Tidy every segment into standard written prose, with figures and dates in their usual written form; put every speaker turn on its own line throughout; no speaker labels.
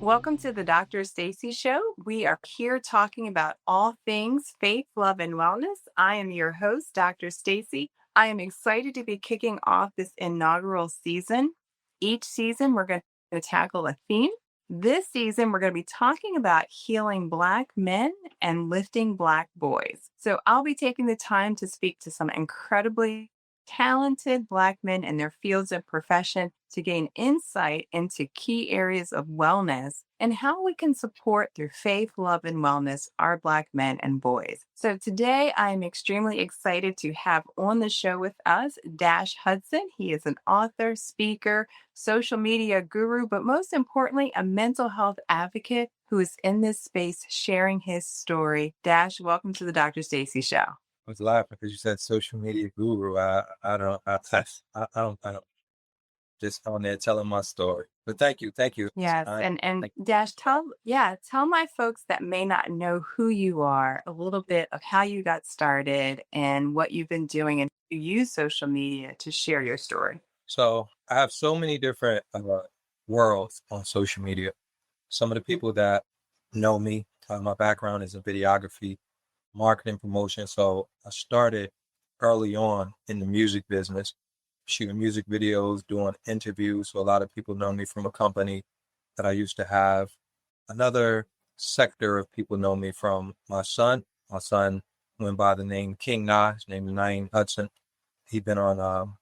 Welcome to the Dr. Stacy Show. We are here talking about all things faith, love, and wellness. I am your host, Dr. Stacy. I am excited to be kicking off this inaugural season. Each season, we're going to tackle a theme. This season, we're going to be talking about healing Black men and lifting Black boys. So, I'll be taking the time to speak to some incredibly talented Black men in their fields of profession to gain insight into key areas of wellness and how we can support through faith, love, and wellness our Black men and boys. So today I am extremely excited to have on the show with us Dash Hudson. He is an author, speaker, social media guru, but most importantly, a mental health advocate who is in this space sharing his story. Dash, welcome to the Dr. Stacy Show.
I was laughing because you said social media guru. I don't just on there telling my story. But thank you.
Yes, and
Thank
Dash, tell my folks that may not know who you are a little bit of how you got started and what you've been doing and you use social media to share your story.
So I have so many different worlds on social media. Some of the people that know me, my background is in videography, marketing, promotion. So I started early on in the music business, shooting music videos, doing interviews. So a lot of people know me from a company that I used to have. Another sector of people know me from my son. My son went by the name King Na. His name is Naeem Hudson. He's been on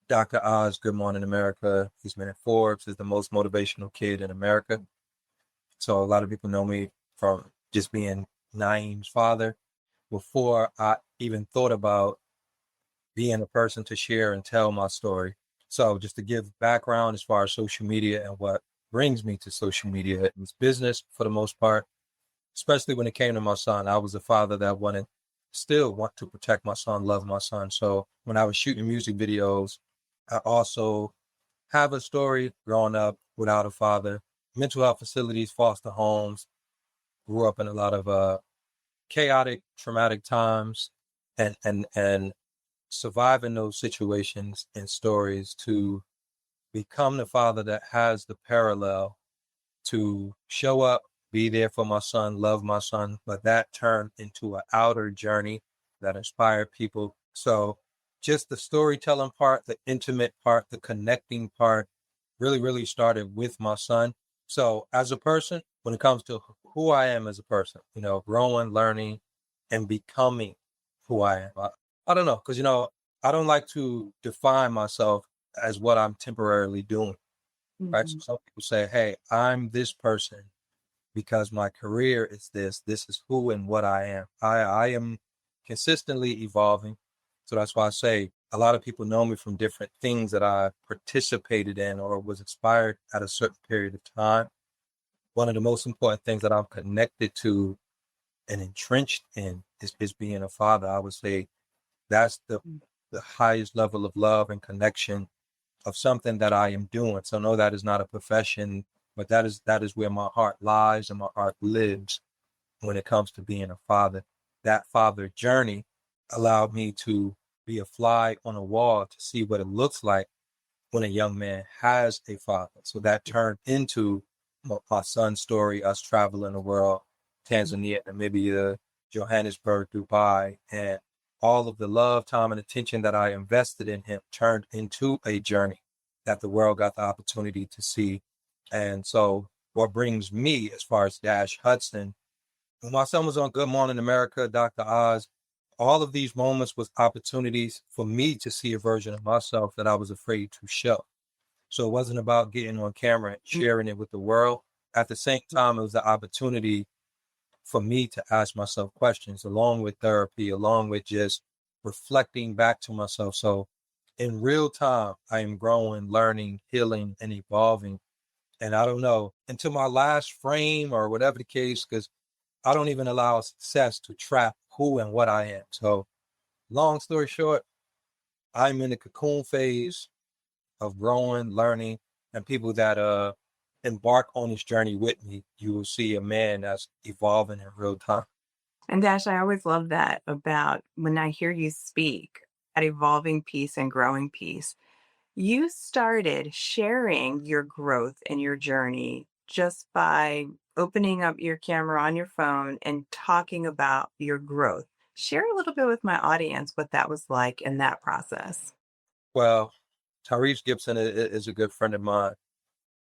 Dr. Oz, Good Morning America. He's been at Forbes as the most motivational kid in America. So a lot of people know me from just being Naeem's father before I even thought about being a person to share and tell my story. So just to give background as far as social media and what brings me to social media, it was business for the most part, especially when it came to my son. I was a father that still want to protect my son, love my son. So when I was shooting music videos, I also have a story growing up without a father, mental health facilities, foster homes, grew up in a lot of chaotic, traumatic times, and surviving those situations and stories to become the father that has the parallel to show up, be there for my son, love my son, but that turned into an outer journey that inspired people. So just the storytelling part, the intimate part, the connecting part really started with my son. So as a person, when it comes to who I am as a person, growing, learning, and becoming who I am. I don't know, because, I don't like to define myself as what I'm temporarily doing, right? So
Mhm.
some people say, hey, I'm this person because my career is this. This is who and what I am. I am consistently evolving. So that's why I say a lot of people know me from different things that I participated in or was inspired at a certain period of time. One of the most important things that I'm connected to and entrenched in is being a father. I would say that's the highest level of love and connection of something that I am doing. So no, that is not a profession, but that is where my heart lies and my heart lives when it comes to being a father. That father journey allowed me to be a fly on a wall to see what it looks like when a young man has a father. So that turned into my son's story, us traveling the world, Tanzania, Namibia, Johannesburg, Dubai, and all of the love, time, and attention that I invested in him turned into a journey that the world got the opportunity to see. And so what brings me as far as Dash Hudson, when my son was on Good Morning America, Dr. Oz, all of these moments was opportunities for me to see a version of myself that I was afraid to show. So it wasn't about getting on camera and sharing it with the world. At the same time, it was the opportunity for me to ask myself questions along with therapy, along with just reflecting back to myself. So in real time, I am growing, learning, healing, and evolving. And I don't know, until my last frame or whatever the case, because I don't even allow success to trap who and what I am. So long story short, I'm in the cocoon phase of growing, learning, and people that embark on this journey with me, you will see a man that's evolving in real time.
And Dash, I always love that about when I hear you speak at evolving peace and growing peace. You started sharing your growth and your journey just by opening up your camera on your phone and talking about your growth. Share a little bit with my audience what that was like in that process.
Well, Tyrese Gibson is a good friend of mine.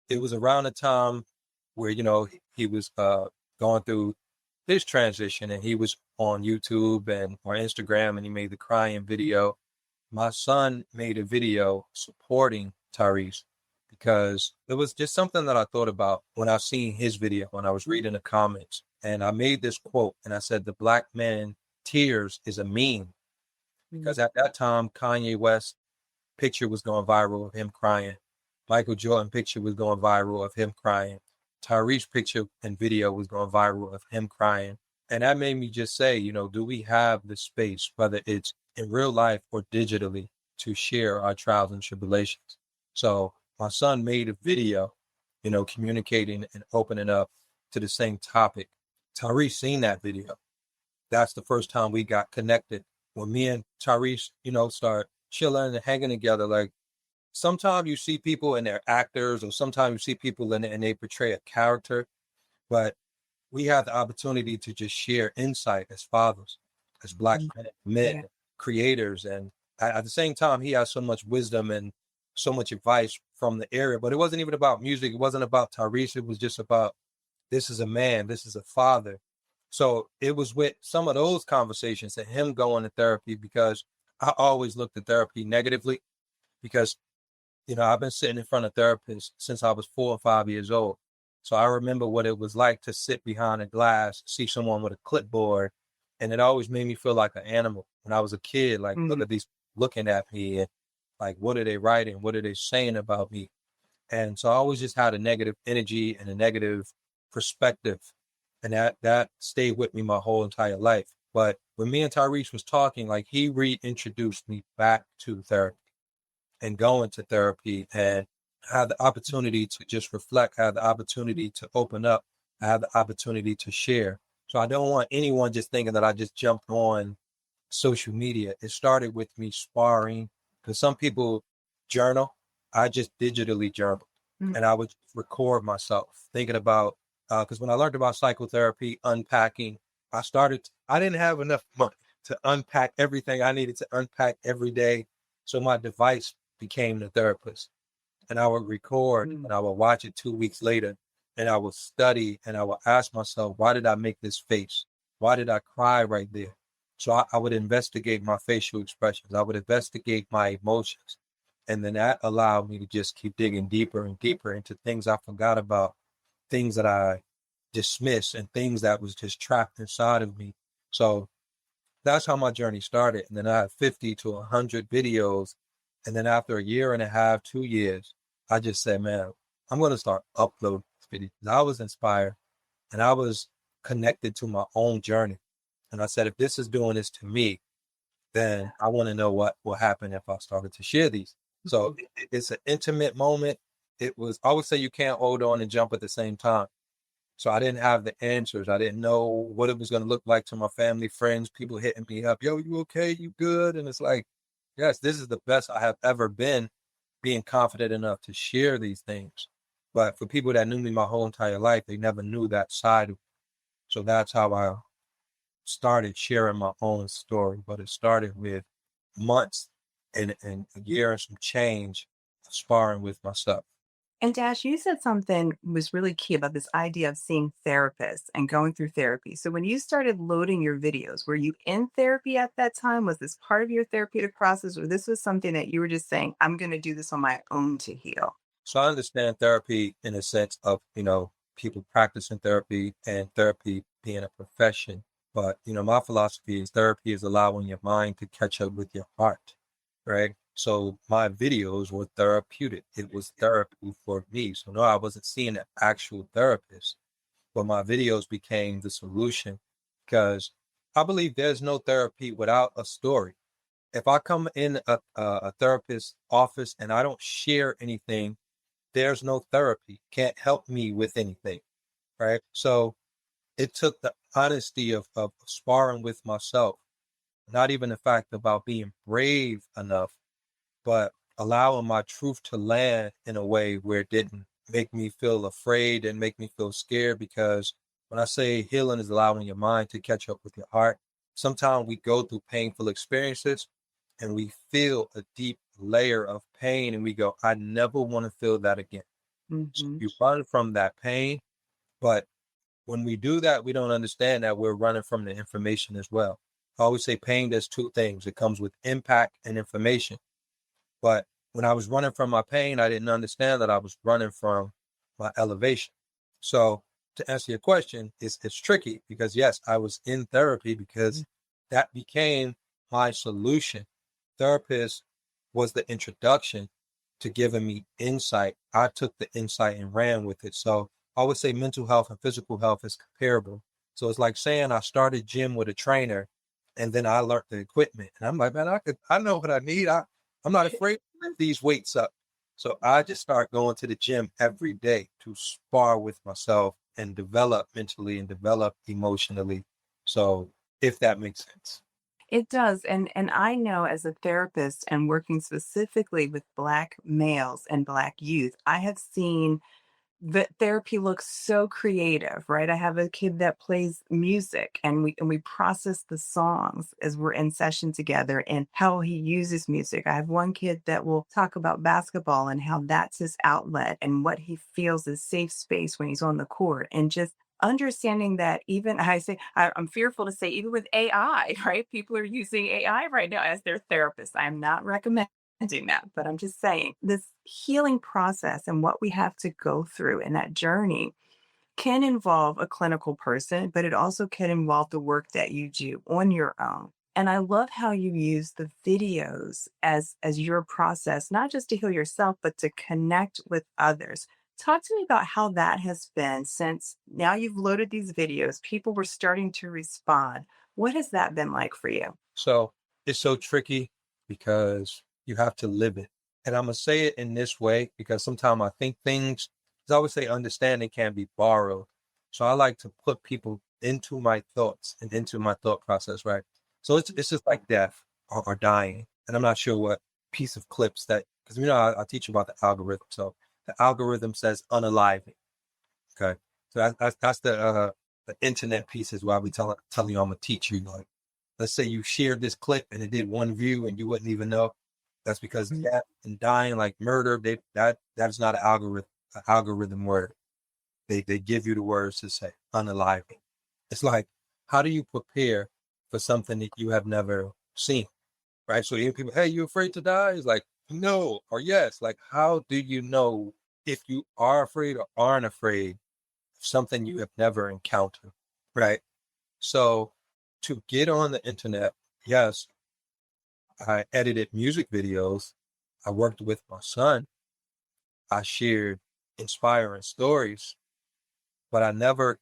It was around the time where, he was going through his transition and he was on YouTube and or Instagram and he made the crying video. My son made a video supporting Tyrese because it was just something that I thought about when I seen his video, when I was reading the comments. And I made this quote and I said, the black man tears is a meme because at that time, Kanye West picture was going viral of him crying. Michael Jordan picture was going viral of him crying. Tyrese picture and video was going viral of him crying. And that made me just say, do we have the space, whether it's in real life or digitally, to share our trials and tribulations? So my son made a video, communicating and opening up to the same topic. Tyrese seen that video. That's the first time we got connected. When me and Tyrese, start chilling and hanging together, like sometimes you see people and they're actors, or sometimes you see people and they portray a character, but we have the opportunity to just share insight as fathers, as black men,
Yeah.
creators. And at the same time, he has so much wisdom and so much advice from the area, but it wasn't even about music. It wasn't about Tyrese. It was just about, this is a man, this is a father. So it was with some of those conversations and him going to therapy, because I always looked at therapy negatively because, I've been sitting in front of therapists since I was 4 or 5 years old. So I remember what it was like to sit behind a glass, see someone with a clipboard, and it always made me feel like an animal. When I was a kid, like, look
Mhm.
at these looking at me and like, what are they writing? What are they saying about me? And so I always just had a negative energy and a negative perspective. And that stayed with me my whole entire life. But when me and Tyrese was talking, like, he reintroduced me back to therapy and going to therapy, and had the opportunity to just reflect, had the opportunity to open up, I had the opportunity to share. So I don't want anyone just thinking that I just jumped on social media. It started with me sparring, because some people journal. I just digitally journal,
Mm.
and I would record myself thinking about, because when I learned about psychotherapy, unpacking, I didn't have enough money to unpack everything I needed to unpack every day. So my device became the therapist, and I would record
Mm.
and I would watch it 2 weeks later, and I would study and I would ask myself, why did I make this face? Why did I cry right there? So I would investigate my facial expressions. I would investigate my emotions. And then that allowed me to just keep digging deeper and deeper into things I forgot about, things that I dismissed, and things that was just trapped inside of me. So that's how my journey started. And then I had 50 to 100 videos. And then after a year and a half, 2 years, I just said, man, I'm going to start uploading videos. I was inspired and I was connected to my own journey. And I said, if this is doing this to me, then I want to know what will happen if I started to share these. So it's an intimate moment. It was, I always say you can't hold on and jump at the same time. So I didn't have the answers. I didn't know what it was going to look like to my family, friends, people hitting me up. Yo, you okay? You good? And it's like, yes, this is the best I have ever been, being confident enough to share these things. But for people that knew me my whole entire life, they never knew that side of me. So that's how I started sharing my own story. But it started with months and a year and some change of sparring with myself.
And Dash, you said something was really key about this idea of seeing therapists and going through therapy. So when you started loading your videos, were you in therapy at that time? Was this part of your therapeutic process, or this was something that you were just saying, I'm going to do this on my own to heal?
So I understand therapy in a sense of, people practicing therapy and therapy being a profession. But, my philosophy is therapy is allowing your mind to catch up with your heart, right? So my videos were therapeutic. It was therapy for me. So no, I wasn't seeing an actual therapist, but my videos became the solution, because I believe there's no therapy without a story. If I come in a therapist's office and I don't share anything, there's no therapy, can't help me with anything, right? So it took the honesty of sparring with myself, not even the fact about being brave enough, but allowing my truth to land in a way where it didn't make me feel afraid and make me feel scared, because when I say healing is allowing your mind to catch up with your heart, sometimes we go through painful experiences and we feel a deep layer of pain and we go, I never want to feel that again. So
Hmm.
you run from that pain, but when we do that, we don't understand that we're running from the information as well. I always say pain does two things. It comes with impact and information. But when I was running from my pain, I didn't understand that I was running from my elevation. So to answer your question, it's tricky because yes, I was in therapy because that became my solution. Therapist was the introduction to giving me insight. I took the insight and ran with it. So I would say mental health and physical health is comparable. So it's like saying I started gym with a trainer and then I learned the equipment. And I'm like, man, I know what I need. I'm not afraid to lift these weights up. So I just start going to the gym every day to spar with myself and develop mentally and develop emotionally. So if that makes sense.
It does. And I know as a therapist and working specifically with Black males and Black youth, I have seen the therapy looks so creative, right? I have a kid that plays music and we process the songs as we're in session together and how he uses music. I have one kid that will talk about basketball and how that's his outlet and what he feels is safe space when he's on the court, and just understanding that, even I'm fearful to say, even with AI, right? People are using AI right now as their therapist. I'm not recommending that, but I'm just saying this healing process and what we have to go through in that journey can involve a clinical person, but it also can involve the work that you do on your own. And I love how you use the videos as your process, not just to heal yourself, but to connect with others. Talk to me about how that has been since now you've loaded these videos, people were starting to respond. What has that been like for you?
So it's so tricky because you have to live it. And I'm going to say it in this way because sometimes I think things, as I always say, understanding can be borrowed. So I like to put people into my thoughts and into my thought process, right? So it's just like death or dying. And I'm not sure what piece of clips that, because I teach about the algorithm. So the algorithm says unaliving. Okay. So that's the internet piece is why we telling you I'm a teacher. Like, let's say you shared this clip and it did one view and you wouldn't even know. That's because death and dying, like murder, that is not an algorithm word. They give you the words to say unaliving. It's like, how do you prepare for something that you have never seen? Right. So even people, hey, you afraid to die? It's like, no or yes. Like, how do you know if you are afraid or aren't afraid of something you have never encountered? Right. So to get on the internet, yes, I edited music videos. I worked with my son. I shared inspiring stories, but I never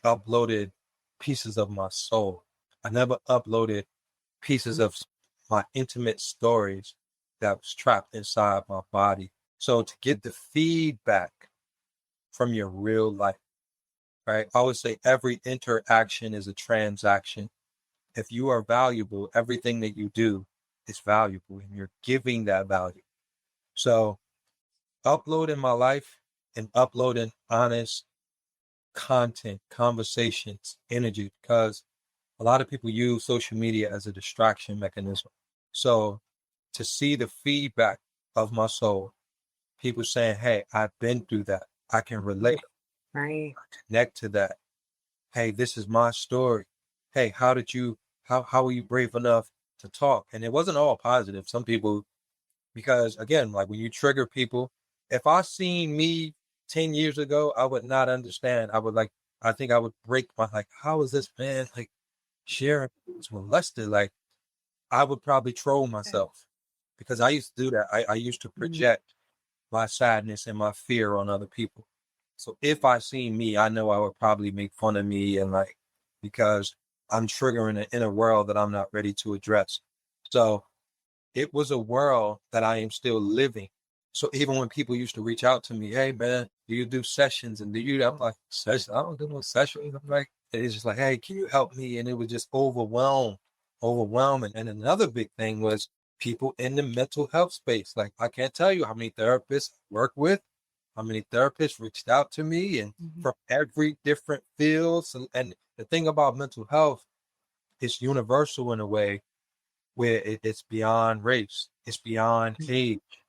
uploaded pieces of my soul. I never uploaded pieces of my intimate stories that was trapped inside my body. So to get the feedback from your real life, right? I always say every interaction is a transaction. If you are valuable, everything that you do is valuable and you're giving that value. So uploading my life and uploading honest content, conversations, energy, because a lot of people use social media as a distraction mechanism. So to see the feedback of my soul, people saying, hey, I've been through that. I can relate,
Right.
connect to that. Hey, this is my story. Hey, how were you brave enough to talk? And it wasn't all positive. Some people, because again, like when you trigger people, if I seen me 10 years ago, I would not understand. I think I would break my, like, how is this man like sharing was molested? Like, I would probably troll myself because I used to do that. I used to
Mhm.
project my sadness and my fear on other people. So if I seen me, I know I would probably make fun of me and like, because I'm triggering an inner world that I'm not ready to address. So it was a world that I am still living. So even when people used to reach out to me, hey man, do you do sessions? And do you, I'm like, sessions? I don't do no sessions. I'm like, it's just like, hey, can you help me? And it was just overwhelming. And another big thing was people in the mental health space. Like, I can't tell you how many therapists I work with. how many therapists reached out to me and
Mhm.
from every different fields. And the thing about mental health, it's universal in a way where it's beyond race, it's beyond age.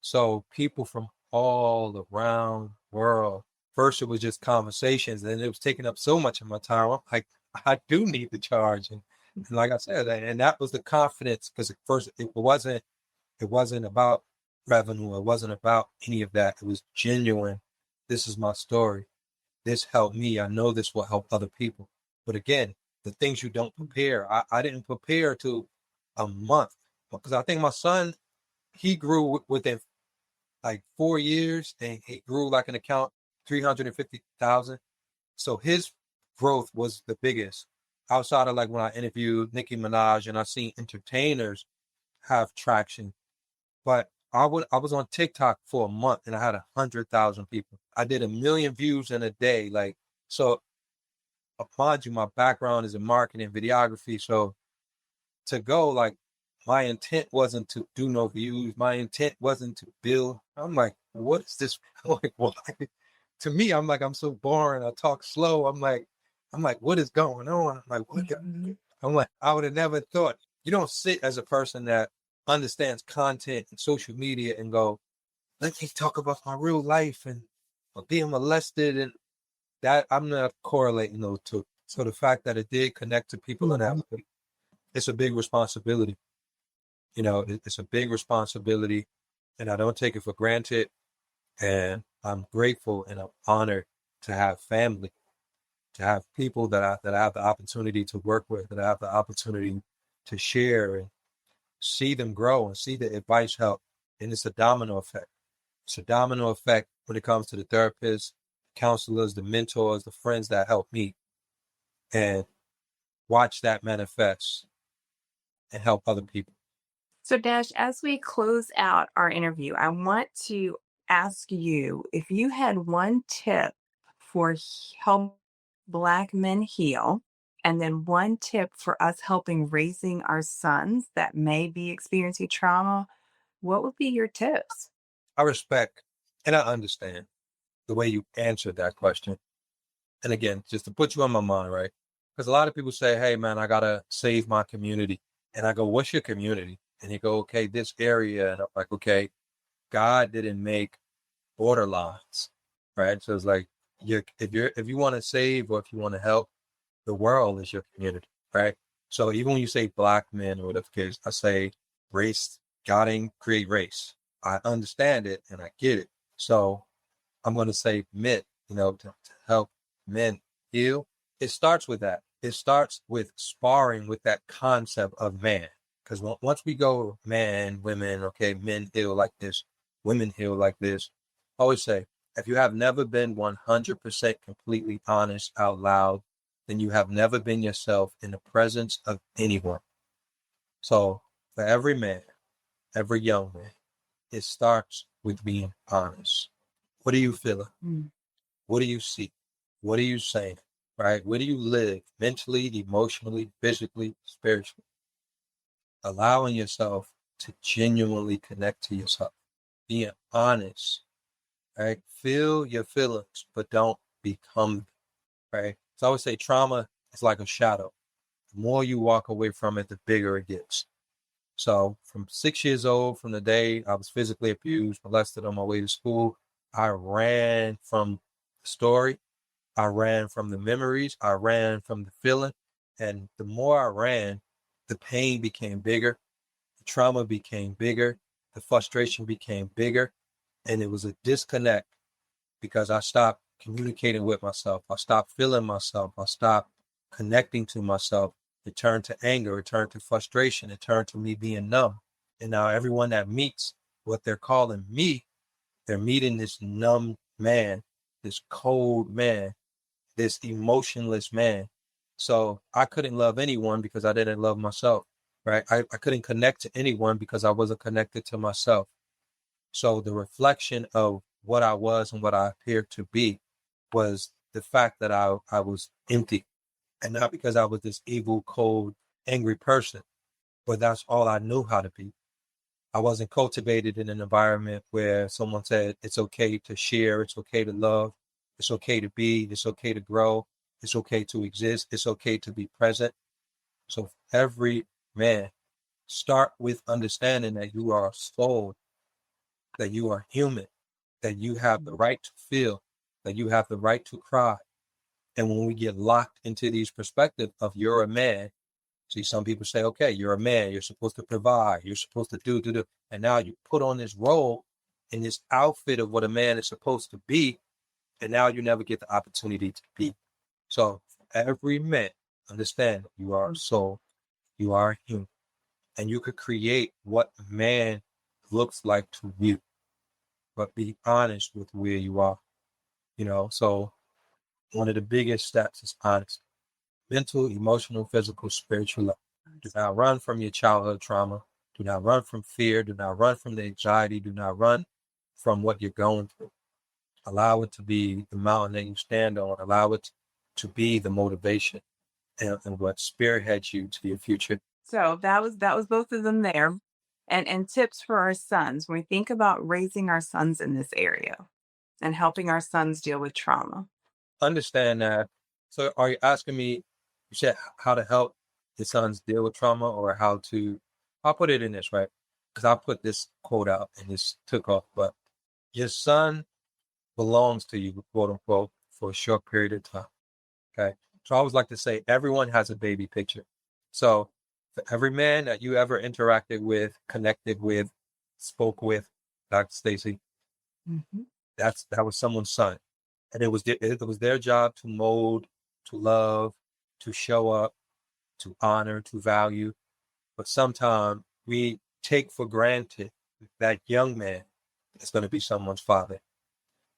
So people from all around the world, first it was just conversations, and it was taking up so much of my time. I'm like, I do need to charge. And like I said, and that was the confidence, because at first it wasn't about revenue. It wasn't about any of that. It was genuine. This is my story. This helped me. I know this will help other people. But again, the things you don't prepare, I didn't prepare to a month, because I think my son, he grew within like 4 years, and he grew like an account 350,000. So his growth was the biggest outside of like when I interviewed Nicki Minaj and I seen entertainers have traction. But I was on TikTok for a month and I had 100,000 people. I did 1 million views in a day. Like, so mind you, my background is in marketing, videography. So to go, like, my intent wasn't to do no views. My intent wasn't to build. I'm like, what is this? I'm like, why? To me, I'm like, I'm so boring. I talk slow. I'm like, what is going on? I'm like, what?
Mhm.
I'm like, I would have never thought. You don't sit as a person that understands content and social media and go, let me talk about my real life and being molested, and that I'm not correlating those two. So the fact that it did connect to people in that way, it's a big responsibility. It's a big responsibility, and I don't take it for granted. And I'm grateful and I'm honored to have family, to have people that I have the opportunity to work with, that I have the opportunity to share and see them grow and see the advice help. And it's a domino effect. It's a domino effect when it comes to the therapists, counselors, the mentors, the friends that help me, and watch that manifest and help other people.
So, Dash, as we close out our interview, I want to ask you if you had one tip for help Black men heal, and then one tip for us helping raising our sons that may be experiencing trauma, what would be your tips?
I respect and I understand the way you answered that question. And again, just to put you on my mind, right? Because a lot of people say, hey, man, I got to save my community. And I go, what's your community? And you go, okay, this area. And I'm like, okay, God didn't make border lines, right? So it's like, if you want to save or if you want to help, the world is your community, right? So even when you say Black men or whatever case, I say race. God didn't create race. I understand it and I get it. So I'm going to say men, to help men heal. It starts with that. It starts with sparring with that concept of man. Because once we go man, women, okay, men heal like this, women heal like this. I always say, if you have never been 100% completely honest out loud, then you have never been yourself in the presence of anyone. So for every man, every young man, it starts with being honest. What are you feeling?
Mm.
What do you see? What are you saying? Right? Where do you live mentally, emotionally, physically, spiritually? Allowing yourself to genuinely connect to yourself. Being honest, right? Feel your feelings, but don't become them, right? So I always say trauma is like a shadow. The more you walk away from it, the bigger it gets. So from 6 years old, from the day I was physically abused, molested on my way to school, I ran from the story. I ran from the memories. I ran from the feeling. And the more I ran, the pain became bigger. The trauma became bigger. The frustration became bigger. And it was a disconnect because I stopped communicating with myself. I stopped feeling myself. I stopped connecting to myself. It turned to anger. It turned to frustration. It turned to me being numb. And now everyone that meets what they're calling me, they're meeting this numb man, this cold man, this emotionless man. So I couldn't love anyone because I didn't love myself, right? I couldn't connect to anyone because I wasn't connected to myself. So the reflection of what I was and what I appeared to be was the fact that I was empty, and not because I was this evil, cold, angry person, but that's all I knew how to be. I wasn't cultivated in an environment where someone said it's okay to share, it's okay to love, it's okay to be, it's okay to grow, it's okay to exist, it's okay to be present. So every man, start with understanding that you are a soul, that you are human, that you have the right to feel, that you have the right to cry. And when we get locked into these perspectives of you're a man, see, some people say, okay, you're a man, you're supposed to provide, you're supposed to do. And now you put on this role in this outfit of what a man is supposed to be. And now you never get the opportunity to be. So every man, understand you are a soul, you are a human, and you could create what man looks like to you, but be honest with where you are, So one of the biggest steps is honesty. Mental, emotional, physical, spiritual love. Do not run from your childhood trauma. Do not run from fear. Do not run from the anxiety. Do not run from what you're going through. Allow it to be the mountain that you stand on. Allow it to be the motivation and what spearheads you to your future.
So that was both of them there. And tips for our sons when we think about raising our sons in this area and helping our sons deal with trauma.
Understand that. So are you asking me, you said how to help your sons deal with trauma or how to, I'll put it in this, right? Because I put this quote out and this took off, but your son belongs to you, quote unquote, for a short period of time. Okay. So I always like to say everyone has a baby picture. So for every man that you ever interacted with, connected with, spoke with, Dr. Stacy,
Mhm.
that was someone's son. And it was their job to mold, to love, to show up, to honor, to value. But sometimes we take for granted that young man is going to be someone's father.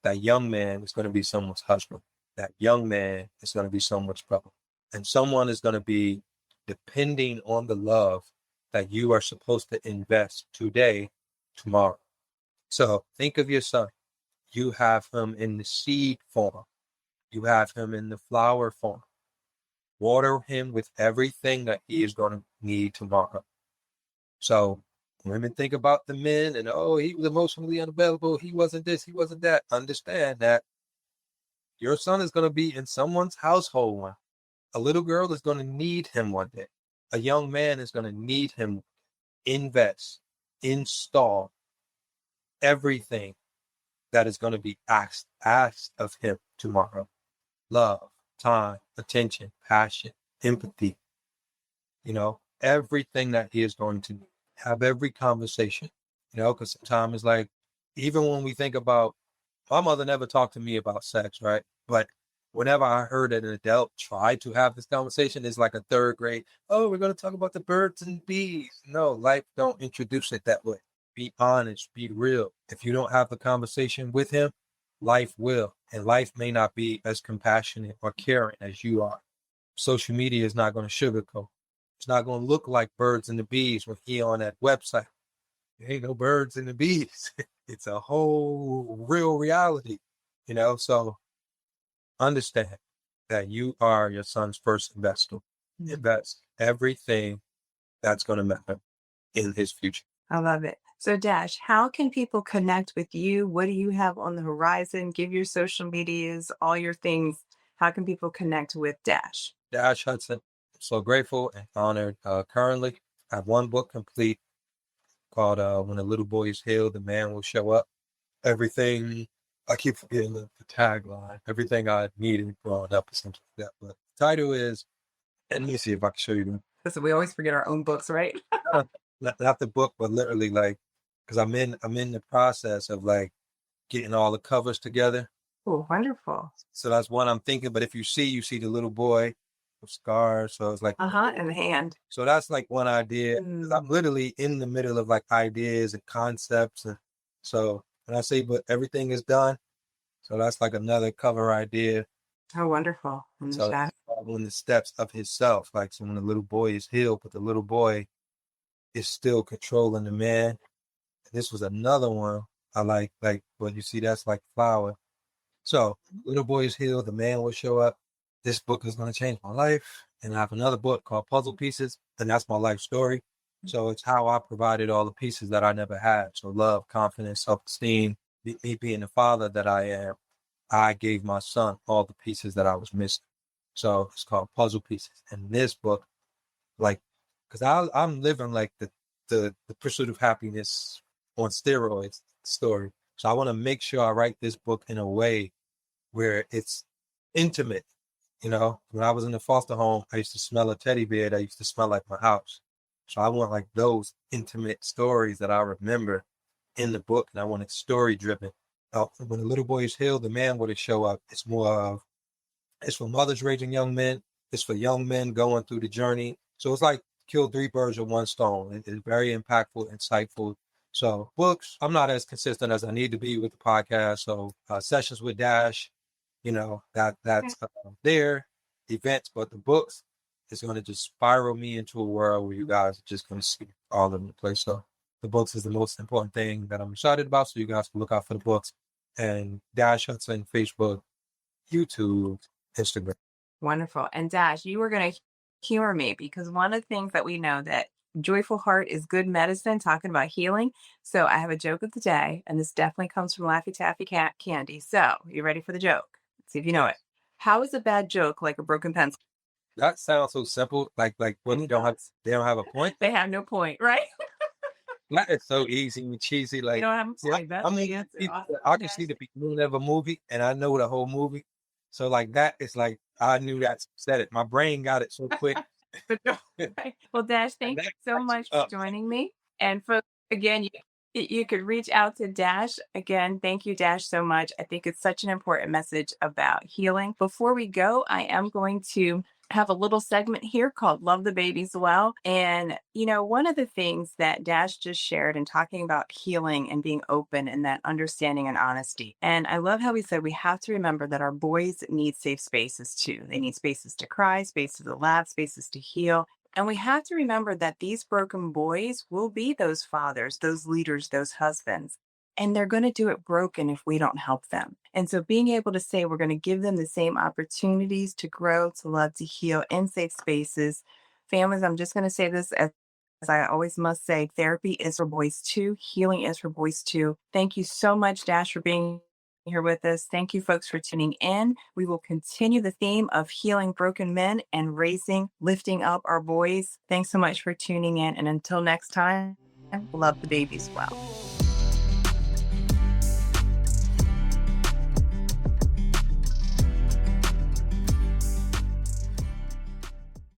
That young man is going to be someone's husband. That young man is going to be someone's brother. And someone is going to be depending on the love that you are supposed to invest today, tomorrow. So think of your son. You have him in the seed form. You have him in the flower form. Water him with everything that he is going to need tomorrow. So women think about the men and, oh, he was emotionally unavailable. He wasn't this, he wasn't that. Understand that your son is going to be in someone's household one. A little girl is going to need him one day. A young man is going to need him. Invest, install everything that is going to be asked of him tomorrow. Love, time, attention, passion, empathy, everything that he is going to have every conversation, because sometimes it's like, even when we think about, my mother never talked to me about sex, right? But whenever I heard an adult try to have this conversation, it's like a third grade, oh, we're going to talk about the birds and bees. No, life don't introduce it that way. Be honest, be real. If you don't have the conversation with him, life will. And life may not be as compassionate or caring as you are. Social media is not going to sugarcoat. It's not going to look like birds and the bees when he on that website. There ain't no birds and the bees. It's a whole real reality, So understand that you are your son's first investor. Invest everything that's going to matter in his future.
I love it. So, Dash, how can people connect with you? What do you have on the horizon? Give your social medias, all your things. How can people connect with Dash?
Dash Hudson, so grateful and honored. Currently, I have one book complete called When a Little Boy is Healed, the Man Will Show Up. Everything, I keep forgetting the tagline, everything I needed growing up or something like that. But the title is, and let me see if I can show you.
Listen, we always forget our own books, right?
Not the book, but literally like, because I'm in the process of like getting all the covers together.
Oh, wonderful.
So that's one I'm thinking. But if you see the little boy with scars, so it's like,
And the hand.
so that's like one idea. 'Cause I'm literally in the middle of like ideas and concepts, and so when I say, but everything is done, so that's like another cover idea.
Oh, wonderful.
So following the steps of himself, like, so when the little boy is healed, but the little boy is still controlling the man. This was another one I like, but you see, that's like flower. So little boy is healed, the man will show up. This book is going to change my life. And I have another book called Puzzle Pieces, and that's my life story. So it's how I provided all the pieces that I never had. So love, confidence, self-esteem, me being the father that I am, I gave my son all the pieces that I was missing. So it's called Puzzle Pieces. And this book, like, because I'm living like the pursuit of happiness on steroids story. So I want to make sure I write this book in a way where it's intimate. You know, when I was in the foster home, I used to smell a teddy bear that used to smell like my house. So I want like those intimate stories that I remember in the book, and I want it story driven. When the little boy is healed, the man will show up. It's more of it's for mothers raising young men. It's for young men going through the journey. So it's like kill three birds with one stone. It's very impactful, insightful. So books, I'm not as consistent as I need to be with the podcast. So sessions with Dash, that's there, events, but the books is going to just spiral me into a world where you guys are just going to see all over the place. So the books is the most important thing that I'm excited about. So you guys can look out for the books and Dash Hudson, Facebook, YouTube, Instagram.
Wonderful. And Dash, you were going to humor me because one of the things that we know that joyful heart is good medicine, talking about healing. So I have a joke of the day, and this definitely comes from Laffy Taffy Cat Candy. So you ready for the joke? Let's see if you know it. How is a bad joke like a broken pencil?
That sounds so simple. Like what
And it does.
they don't have a point.
They have no point, right?
That is so easy and cheesy.
They
Like,
don't have a
see,
point.
I
That's the
mean,
answer. Awesome.
I can see
Dash.
the beginning of a movie and I know the whole movie. So like that is like I knew that said it. My brain got it so quick.
But no,
And
right. Well, Dash, thank
that
you so
cracks me
much for
up.
joining me. And for again, you could reach out to Dash. Again, thank you, Dash, so much. I think it's such an important message about healing. Before we go, I am going to have a little segment here called Love the Babies Well. And, one of the things that Dash just shared in talking about healing and being open and that understanding and honesty. And I love how he said we have to remember that our boys need safe spaces too. They need spaces to cry, spaces to laugh, spaces to heal. And we have to remember that these broken boys will be those fathers, those leaders, those husbands. And they're going to do it broken if we don't help them. And so being able to say we're going to give them the same opportunities to grow, to love, to heal in safe spaces. Families, I'm just going to say this as I always must say, therapy is for boys too. Healing is for boys too. Thank you so much, Dash, for being here with us. Thank you, folks, for tuning in. We will continue the theme of healing broken men and raising, lifting up our boys. Thanks so much for tuning in. And until next time, love the babies well.